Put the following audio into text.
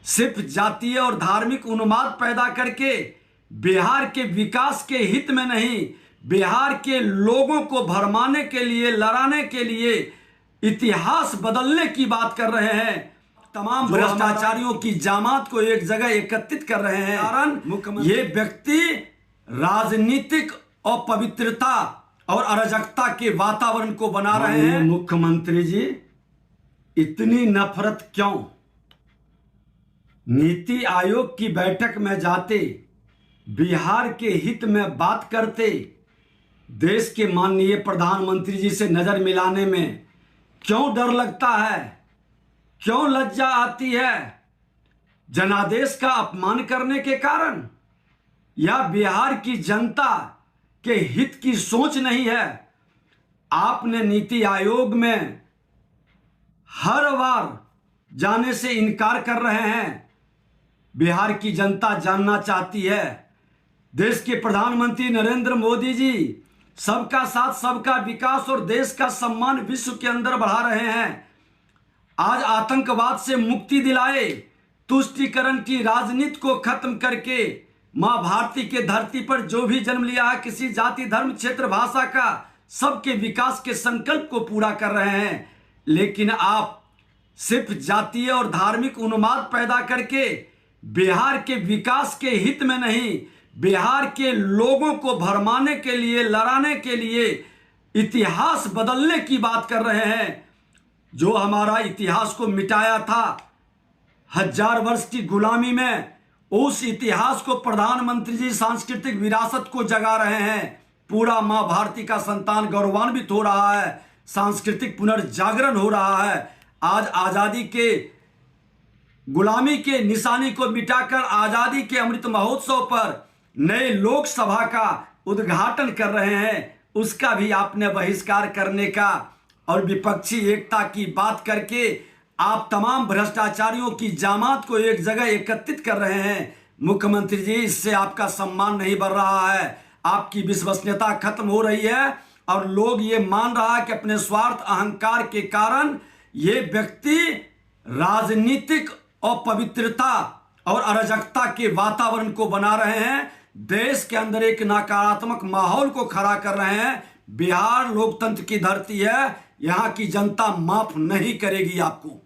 सिर्फ जातीय और धार्मिक उन्माद पैदा करके बिहार के विकास के हित में नहीं, बिहार के लोगों को भरमाने के लिए, लड़ाने के लिए, इतिहास बदलने की बात कर रहे हैं। तमाम भ्रष्टाचारियों की जामात को एक जगह एकत्रित कर रहे हैं। कारण ये व्यक्ति राजनीतिक अपवित्रता और अराजकता के वातावरण को बना रहे हैं। मुख्यमंत्री जी, इतनी नफरत क्यों? नीति आयोग की बैठक में जाते, बिहार के हित में बात करते, देश के माननीय प्रधानमंत्री जी से नजर मिलाने में क्यों डर लगता है? क्यों लज्जा आती है? जनादेश का अपमान करने के कारण, या बिहार की जनता के हित की सोच नहीं है? आपने नीति आयोग में हर बार जाने से इनकार कर रहे हैं। बिहार की जनता जानना चाहती है। देश के प्रधानमंत्री नरेंद्र मोदी जी सबका साथ, सबका विकास और देश का सम्मान विश्व के अंदर बढ़ा रहे हैं। आज आतंकवाद से मुक्ति दिलाए, तुष्टीकरण की राजनीति को खत्म करके मां भारती के धरती पर जो भी जन्म लिया है, किसी जाति, धर्म, क्षेत्र, भाषा का, सबके विकास के संकल्प को पूरा कर रहे हैं। लेकिन आप सिर्फ जातीय और धार्मिक उन्माद पैदा करके बिहार के विकास के हित में नहीं, बिहार के लोगों को भरमाने के लिए, लड़ाने के लिए, इतिहास बदलने की बात कर रहे हैं। जो हमारा इतिहास को मिटाया था 1000 वर्ष की गुलामी में, उस इतिहास को प्रधानमंत्री जी सांस्कृतिक विरासत को जगा रहे हैं। पूरा मां भारती का संतान गौरवान्वित हो रहा है, सांस्कृतिक पुनर्जागरण हो रहा है। आज आजादी के, गुलामी के निशानी को मिटाकर आजादी के अमृत महोत्सव पर नए लोकसभा का उद्घाटन कर रहे हैं। उसका भी आपने बहिष्कार करने का और विपक्षी एकता की बात करके आप तमाम भ्रष्टाचारियों की जामात को एक जगह एकत्रित कर रहे हैं। मुख्यमंत्री जी, इससे आपका सम्मान नहीं बढ़ रहा है, आपकी विश्वसनीयता खत्म हो रही है और लोग ये मान रहा है कि अपने स्वार्थ, अहंकार के कारण ये व्यक्ति राजनीतिक अपवित्रता और अराजकता के वातावरण को बना रहे हैं। देश के अंदर एक नकारात्मक माहौल को खड़ा कर रहे हैं। बिहार लोकतंत्र की धरती है, यहाँ की जनता माफ नहीं करेगी आपको।